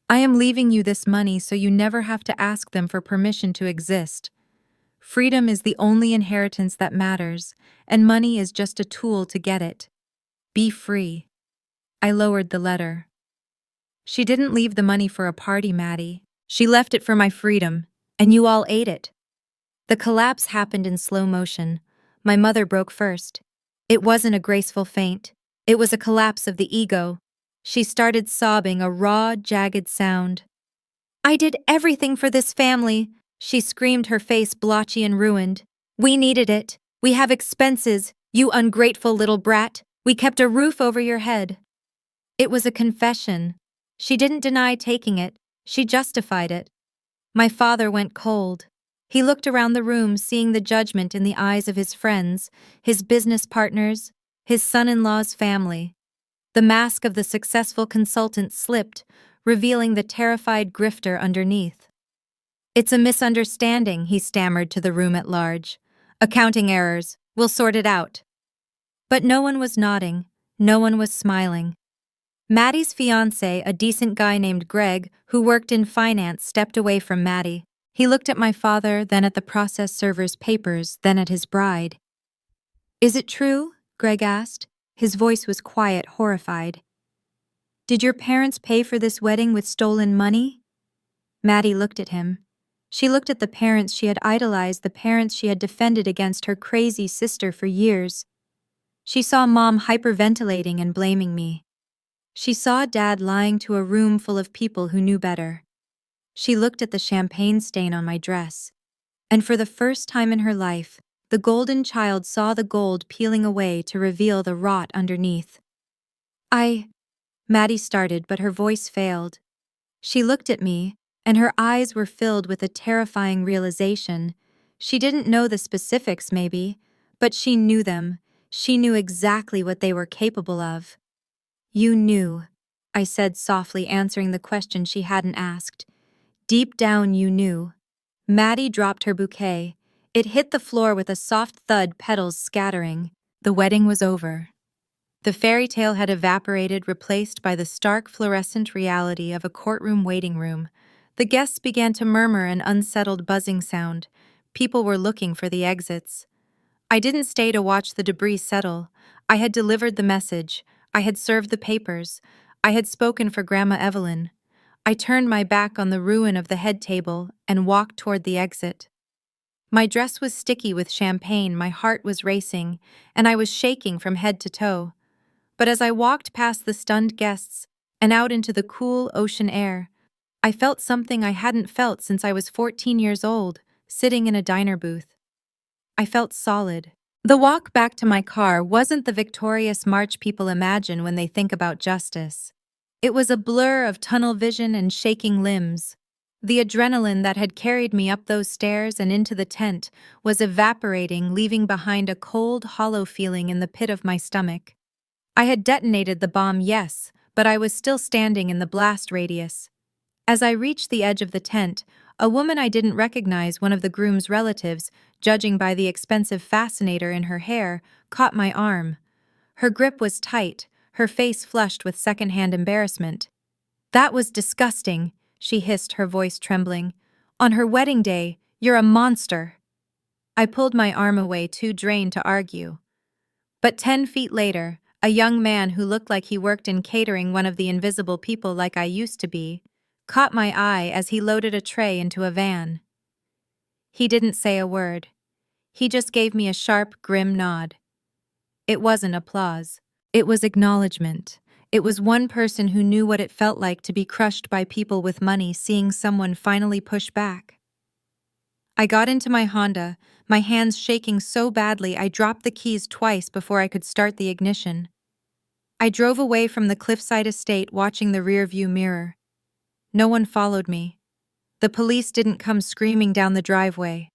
I am leaving you this money so you never have to ask them for permission to exist. Freedom is the only inheritance that matters, and money is just a tool to get it. Be free." I lowered the letter. "She didn't leave the money for a party, Maddie. She left it for my freedom, and you all ate it." The collapse happened in slow motion. My mother broke first. It wasn't a graceful faint. It was a collapse of the ego. She started sobbing, a raw, jagged sound. "I did everything for this family," she screamed, her face blotchy and ruined. "We needed it. We have expenses. You ungrateful little brat. We kept a roof over your head." It was a confession. She didn't deny taking it. She justified it. My father went cold. He looked around the room, seeing the judgment in the eyes of his friends, his business partners, his son-in-law's family. The mask of the successful consultant slipped, revealing the terrified grifter underneath. "It's a misunderstanding," he stammered to the room at large. "Accounting errors. We'll sort it out." But no one was nodding. No one was smiling. Maddie's fiancé, a decent guy named Greg, who worked in finance, stepped away from Maddie. He looked at my father, then at the process server's papers, then at his bride. "Is it true?" Greg asked. His voice was quiet, horrified. "Did your parents pay for this wedding with stolen money?" Maddie looked at him. She looked at the parents she had idolized, the parents she had defended against her crazy sister for years. She saw Mom hyperventilating and blaming me. She saw Dad lying to a room full of people who knew better. She looked at the champagne stain on my dress. And for the first time in her life, the golden child saw the gold peeling away to reveal the rot underneath. Maddie started, but her voice failed. She looked at me, and her eyes were filled with a terrifying realization. She didn't know the specifics, maybe, but she knew them. She knew exactly what they were capable of. "You knew," I said softly, answering the question she hadn't asked. "Deep down you knew." Maddie dropped her bouquet. It hit the floor with a soft thud, petals scattering. The wedding was over. The fairy tale had evaporated, replaced by the stark fluorescent reality of a courtroom waiting room. The guests began to murmur, an unsettled buzzing sound. People were looking for the exits. I didn't stay to watch the debris settle. I had delivered the message. I had served the papers. I had spoken for Grandma Evelyn. I turned my back on the ruin of the head table and walked toward the exit. My dress was sticky with champagne, my heart was racing, and I was shaking from head to toe. But as I walked past the stunned guests and out into the cool ocean air, I felt something I hadn't felt since I was 14 years old, sitting in a diner booth. I felt solid. The walk back to my car wasn't the victorious march people imagine when they think about justice. It was a blur of tunnel vision and shaking limbs. The adrenaline that had carried me up those stairs and into the tent was evaporating, leaving behind a cold, hollow feeling in the pit of my stomach. I had detonated the bomb, yes, but I was still standing in the blast radius. As I reached the edge of the tent, a woman I didn't recognize, one of the groom's relatives, judging by the expensive fascinator in her hair, caught my arm. Her grip was tight, her face flushed with secondhand embarrassment. "That was disgusting," she hissed, her voice trembling. "On her wedding day, you're a monster." I pulled my arm away, too drained to argue. But 10 feet later, a young man who looked like he worked in catering, one of the invisible people like I used to be, caught my eye as he loaded a tray into a van. He didn't say a word. He just gave me a sharp, grim nod. It wasn't applause. It was acknowledgement. It was one person who knew what it felt like to be crushed by people with money, seeing someone finally push back. I got into my Honda, my hands shaking so badly I dropped the keys twice before I could start the ignition. I drove away from the cliffside estate, watching the rearview mirror. No one followed me. The police didn't come screaming down the driveway.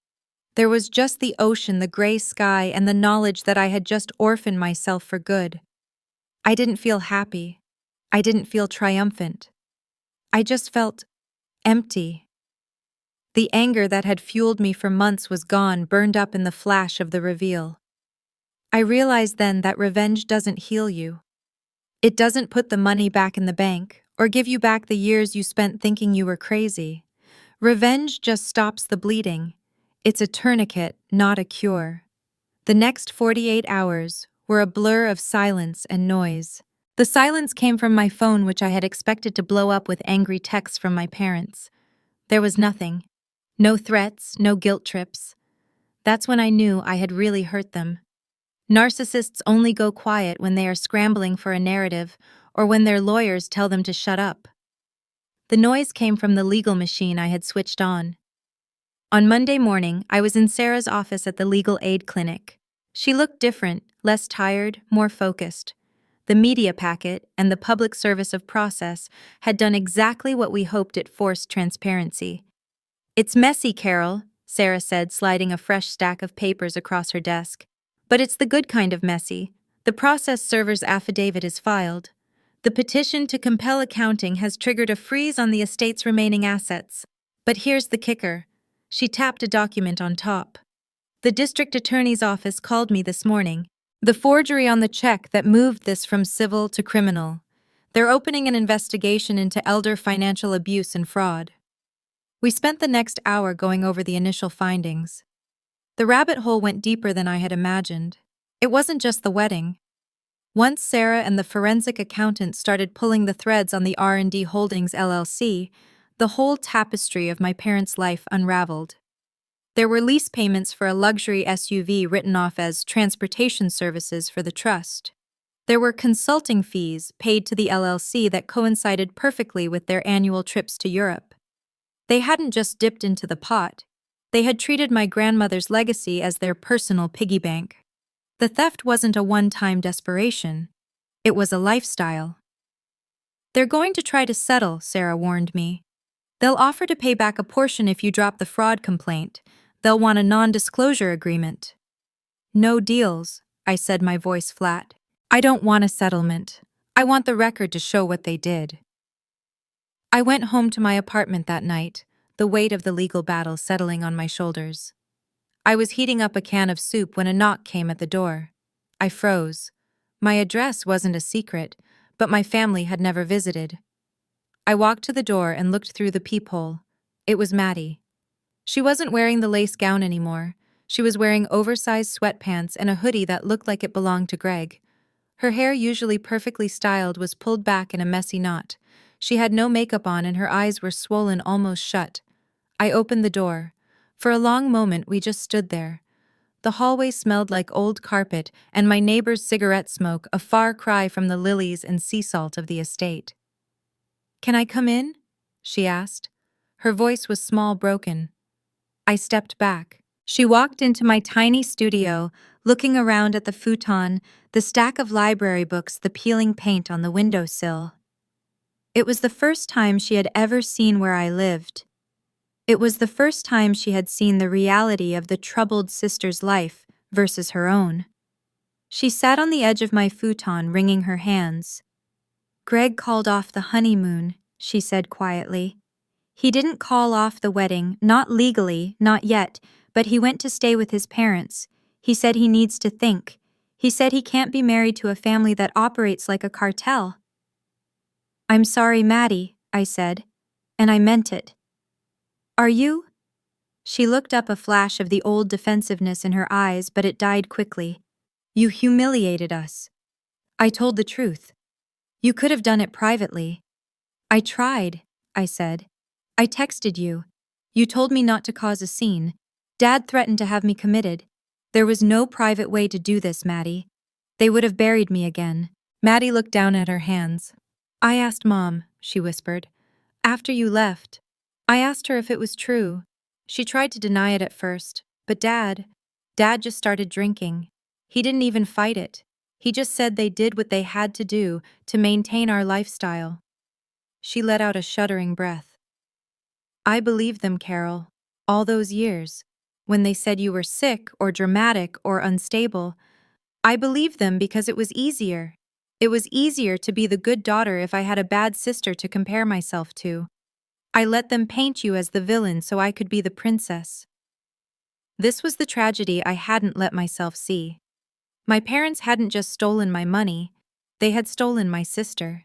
There was just the ocean, the gray sky, and the knowledge that I had just orphaned myself for good. I didn't feel happy. I didn't feel triumphant. I just felt empty. The anger that had fueled me for months was gone, burned up in the flash of the reveal. I realized then that revenge doesn't heal you. It doesn't put the money back in the bank, or give you back the years you spent thinking you were crazy. Revenge just stops the bleeding. It's a tourniquet, not a cure. The next 48 hours were a blur of silence and noise. The silence came from my phone, which I had expected to blow up with angry texts from my parents. There was nothing. No threats, no guilt trips. That's when I knew I had really hurt them. Narcissists only go quiet when they are scrambling for a narrative or when their lawyers tell them to shut up. The noise came from the legal machine I had switched on. On Monday morning, I was in Sarah's office at the legal aid clinic. She looked different, less tired, more focused. The media packet and the public service of process had done exactly what we hoped. It forced transparency. "It's messy, Carol," Sarah said, sliding a fresh stack of papers across her desk. "But it's the good kind of messy. The process server's affidavit is filed. The petition to compel accounting has triggered a freeze on the estate's remaining assets. But here's the kicker." She tapped a document on top. "The district attorney's office called me this morning. The forgery on the check that moved this from civil to criminal. They're opening an investigation into elder financial abuse and fraud." We spent the next hour going over the initial findings. The rabbit hole went deeper than I had imagined. It wasn't just the wedding. Once Sarah and the forensic accountant started pulling the threads on the R&D Holdings LLC, the whole tapestry of my parents' life unraveled. There were lease payments for a luxury SUV written off as transportation services for the trust. There were consulting fees paid to the LLC that coincided perfectly with their annual trips to Europe. They hadn't just dipped into the pot. They had treated my grandmother's legacy as their personal piggy bank. The theft wasn't a one-time desperation. It was a lifestyle. "They're going to try to settle," Sarah warned me. "They'll offer to pay back a portion if you drop the fraud complaint. They'll want a non-disclosure agreement." "No deals," I said, my voice flat. "I don't want a settlement. I want the record to show what they did." I went home to my apartment that night, the weight of the legal battle settling on my shoulders. I was heating up a can of soup when a knock came at the door. I froze. My address wasn't a secret, but my family had never visited. I walked to the door and looked through the peephole. It was Maddie. She wasn't wearing the lace gown anymore. She was wearing oversized sweatpants and a hoodie that looked like it belonged to Greg. Her hair, usually perfectly styled, was pulled back in a messy knot. She had no makeup on and her eyes were swollen almost shut. I opened the door. For a long moment we just stood there. The hallway smelled like old carpet and my neighbor's cigarette smoke, a far cry from the lilies and sea salt of the estate. "Can I come in?" she asked. Her voice was small, broken. I stepped back. She walked into my tiny studio, looking around at the futon, the stack of library books, the peeling paint on the windowsill. It was the first time she had ever seen where I lived. It was the first time she had seen the reality of the troubled sister's life versus her own. She sat on the edge of my futon, wringing her hands. "Greg called off the honeymoon," she said quietly. "He didn't call off the wedding, not legally, not yet, but he went to stay with his parents. He said he needs to think. He said he can't be married to a family that operates like a cartel." "I'm sorry, Maddie," I said, and I meant it. "Are you?" She looked up, a flash of the old defensiveness in her eyes, but it died quickly. "You humiliated us." I told the truth. "You could have done it privately." "I tried," I said. "I texted you. You told me not to cause a scene. Dad threatened to have me committed. There was no private way to do this, Maddie. They would have buried me again." Maddie looked down at her hands. "I asked Mom," she whispered. "After you left. I asked her if it was true. She tried to deny it at first, but Dad just started drinking. He didn't even fight it. He just said they did what they had to do to maintain our lifestyle." She let out a shuddering breath. "I believed them, Carol, all those years. When they said you were sick or dramatic or unstable, I believed them because it was easier. It was easier to be the good daughter if I had a bad sister to compare myself to. I let them paint you as the villain so I could be the princess." This was the tragedy I hadn't let myself see. My parents hadn't just stolen my money, they had stolen my sister.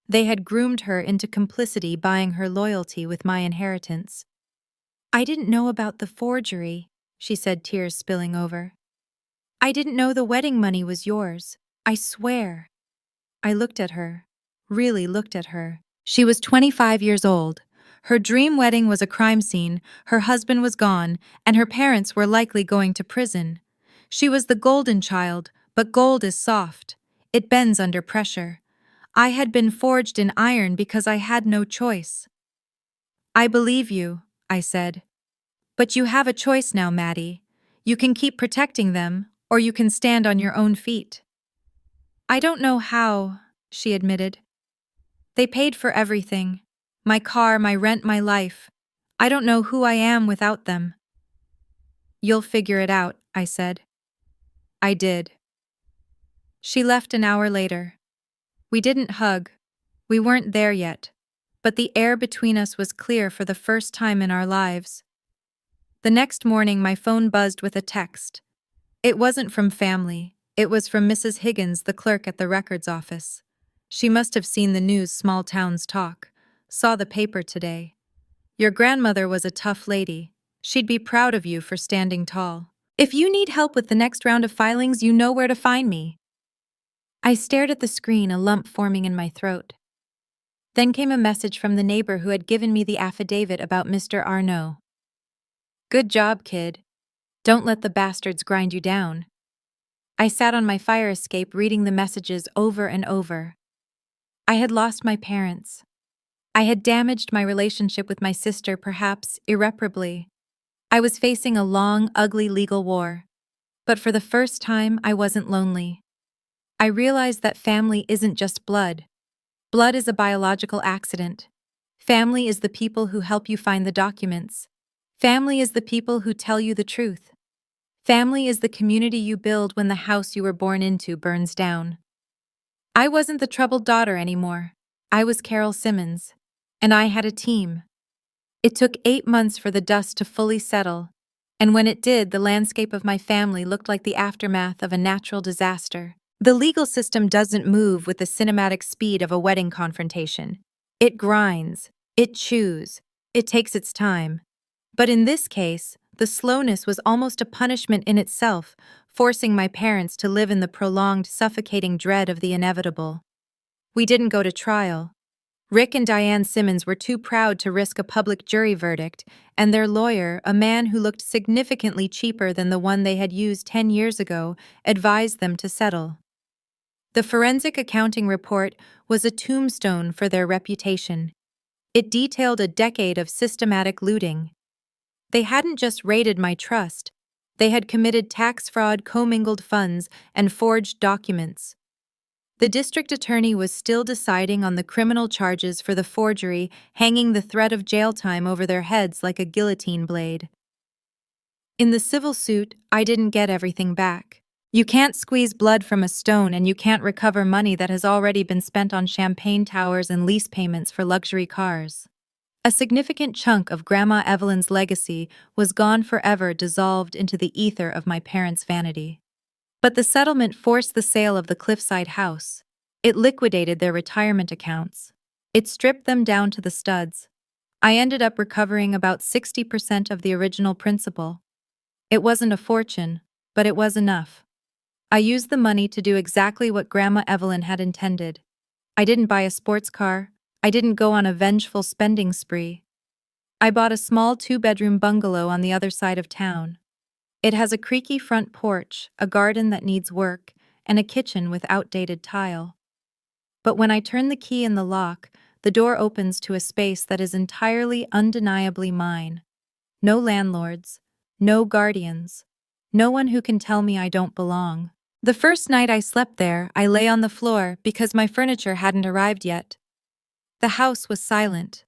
They had groomed her into complicity, buying her loyalty with my inheritance. "I didn't know about the forgery," she said, tears spilling over. "I didn't know the wedding money was yours. I swear." I looked at her, really looked at her. She was 25 years old. Her dream wedding was a crime scene, her husband was gone, and her parents were likely going to prison. She was the golden child, but gold is soft. It bends under pressure. I had been forged in iron because I had no choice. "I believe you," I said. "But you have a choice now, Maddie. You can keep protecting them, or you can stand on your own feet." "I don't know how," she admitted. "They paid for everything. My car, my rent, my life. I don't know who I am without them." "You'll figure it out," I said. I did. She left an hour later. We didn't hug. We weren't there yet. But the air between us was clear for the first time in our lives. The next morning, my phone buzzed with a text. It wasn't from family. It was from Mrs. Higgins, the clerk at the records office. She must have seen the news small towns talk. Saw the paper today. "Your grandmother was a tough lady. She'd be proud of you for standing tall. If you need help with the next round of filings, you know where to find me." I stared at the screen, a lump forming in my throat. Then came a message from the neighbor who had given me the affidavit about Mr. Arnaud. "Good job, kid. Don't let the bastards grind you down." I sat on my fire escape reading the messages over and over. I had lost my parents. I had damaged my relationship with my sister, perhaps irreparably. I was facing a long, ugly legal war. But for the first time, I wasn't lonely. I realized that family isn't just blood. Blood is a biological accident. Family is the people who help you find the documents. Family is the people who tell you the truth. Family is the community you build when the house you were born into burns down. I wasn't the troubled daughter anymore. I was Carol Simmons. And I had a team. It took 8 months for the dust to fully settle, and when it did, the landscape of my family looked like the aftermath of a natural disaster. The legal system doesn't move with the cinematic speed of a wedding confrontation. It grinds, it chews, it takes its time. But in this case, the slowness was almost a punishment in itself, forcing my parents to live in the prolonged, suffocating dread of the inevitable. We didn't go to trial. Rick and Diane Simmons were too proud to risk a public jury verdict, and their lawyer, a man who looked significantly cheaper than the one they had used 10 years ago, advised them to settle. The forensic accounting report was a tombstone for their reputation. It detailed a decade of systematic looting. They hadn't just raided my trust, they had committed tax fraud, commingled funds, and forged documents. The district attorney was still deciding on the criminal charges for the forgery, hanging the threat of jail time over their heads like a guillotine blade. In the civil suit, I didn't get everything back. You can't squeeze blood from a stone, and you can't recover money that has already been spent on champagne towers and lease payments for luxury cars. A significant chunk of Grandma Evelyn's legacy was gone forever, dissolved into the ether of my parents' vanity. But the settlement forced the sale of the cliffside house. It liquidated their retirement accounts. It stripped them down to the studs. I ended up recovering about 60% of the original principal. It wasn't a fortune, but it was enough. I used the money to do exactly what Grandma Evelyn had intended. I didn't buy a sports car. I didn't go on a vengeful spending spree. I bought a small 2-bedroom bungalow on the other side of town. It has a creaky front porch, a garden that needs work, and a kitchen with outdated tile. But when I turn the key in the lock, the door opens to a space that is entirely, undeniably mine. No landlords, no guardians, no one who can tell me I don't belong. The first night I slept there, I lay on the floor because my furniture hadn't arrived yet. The house was silent.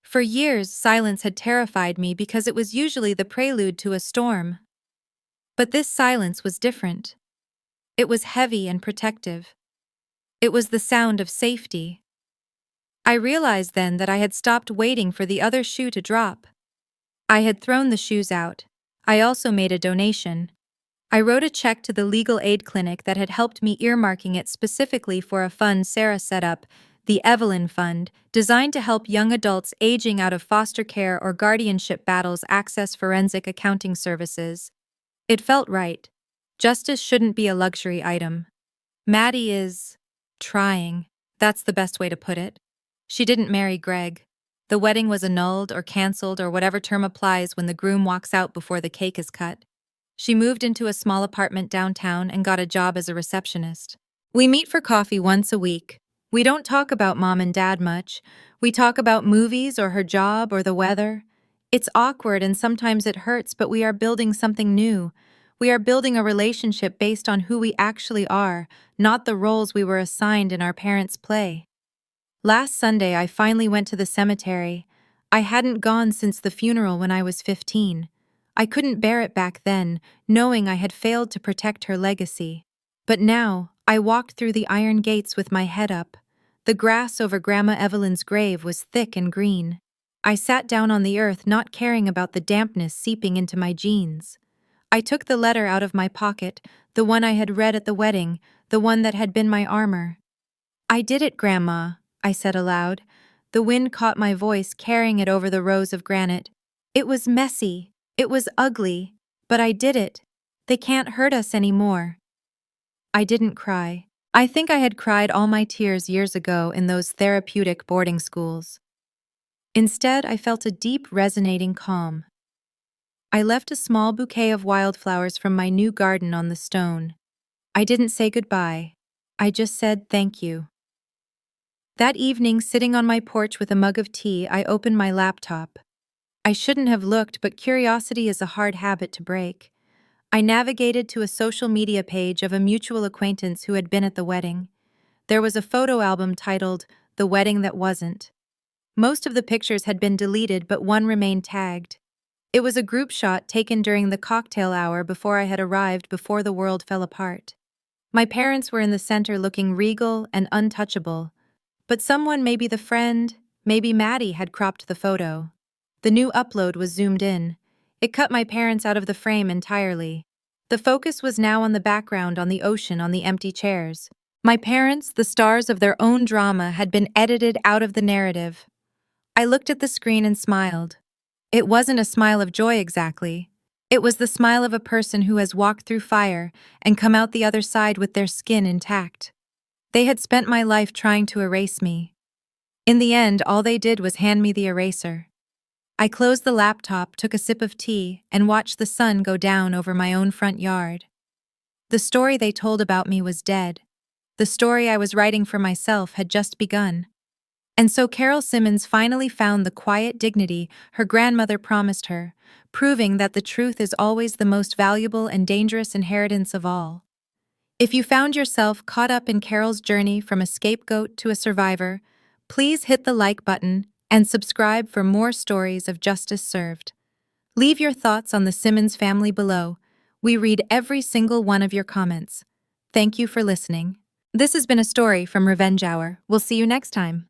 For years, silence had terrified me because it was usually the prelude to a storm. But this silence was different. It was heavy and protective. It was the sound of safety. I realized then that I had stopped waiting for the other shoe to drop. I had thrown the shoes out. I also made a donation. I wrote a check to the legal aid clinic that had helped me, earmarking it specifically for a fund Sarah set up, the Evelyn Fund, designed to help young adults aging out of foster care or guardianship battles access forensic accounting services. It felt right. Justice shouldn't be a luxury item. Maddie is trying. That's the best way to put it. She didn't marry Greg. The wedding was annulled or canceled, or whatever term applies when the groom walks out before the cake is cut. She moved into a small apartment downtown and got a job as a receptionist. We meet for coffee once a week. We don't talk about Mom and Dad much. We talk about movies or her job or the weather. It's awkward and sometimes it hurts, but we are building something new. We are building a relationship based on who we actually are, not the roles we were assigned in our parents' play. Last Sunday, I finally went to the cemetery. I hadn't gone since the funeral when I was 15. I couldn't bear it back then, knowing I had failed to protect her legacy. But now, I walked through the iron gates with my head up. The grass over Grandma Evelyn's grave was thick and green. I sat down on the earth, not caring about the dampness seeping into my jeans. I took the letter out of my pocket, the one I had read at the wedding, the one that had been my armor. "I did it, Grandma," I said aloud. The wind caught my voice, carrying it over the rows of granite. "It was messy. It was ugly. But I did it. They can't hurt us anymore." I didn't cry. I think I had cried all my tears years ago in those therapeutic boarding schools. Instead, I felt a deep, resonating calm. I left a small bouquet of wildflowers from my new garden on the stone. I didn't say goodbye. I just said thank you. That evening, sitting on my porch with a mug of tea, I opened my laptop. I shouldn't have looked, but curiosity is a hard habit to break. I navigated to a social media page of a mutual acquaintance who had been at the wedding. There was a photo album titled "The Wedding That Wasn't." Most of the pictures had been deleted, but one remained tagged. It was a group shot taken during the cocktail hour before I had arrived, before the world fell apart. My parents were in the center, looking regal and untouchable. But someone, maybe the friend, maybe Maddie, had cropped the photo. The new upload was zoomed in. It cut my parents out of the frame entirely. The focus was now on the background, on the ocean, on the empty chairs. My parents, the stars of their own drama, had been edited out of the narrative. I looked at the screen and smiled. It wasn't a smile of joy exactly. It was the smile of a person who has walked through fire and come out the other side with their skin intact. They had spent my life trying to erase me. In the end, all they did was hand me the eraser. I closed the laptop, took a sip of tea, and watched the sun go down over my own front yard. The story they told about me was dead. The story I was writing for myself had just begun. And so Carol Simmons finally found the quiet dignity her grandmother promised her, proving that the truth is always the most valuable and dangerous inheritance of all. If you found yourself caught up in Carol's journey from a scapegoat to a survivor, please hit the like button and subscribe for more stories of justice served. Leave your thoughts on the Simmons family below. We read every single one of your comments. Thank you for listening. This has been a story from Revenge Hour. We'll see you next time.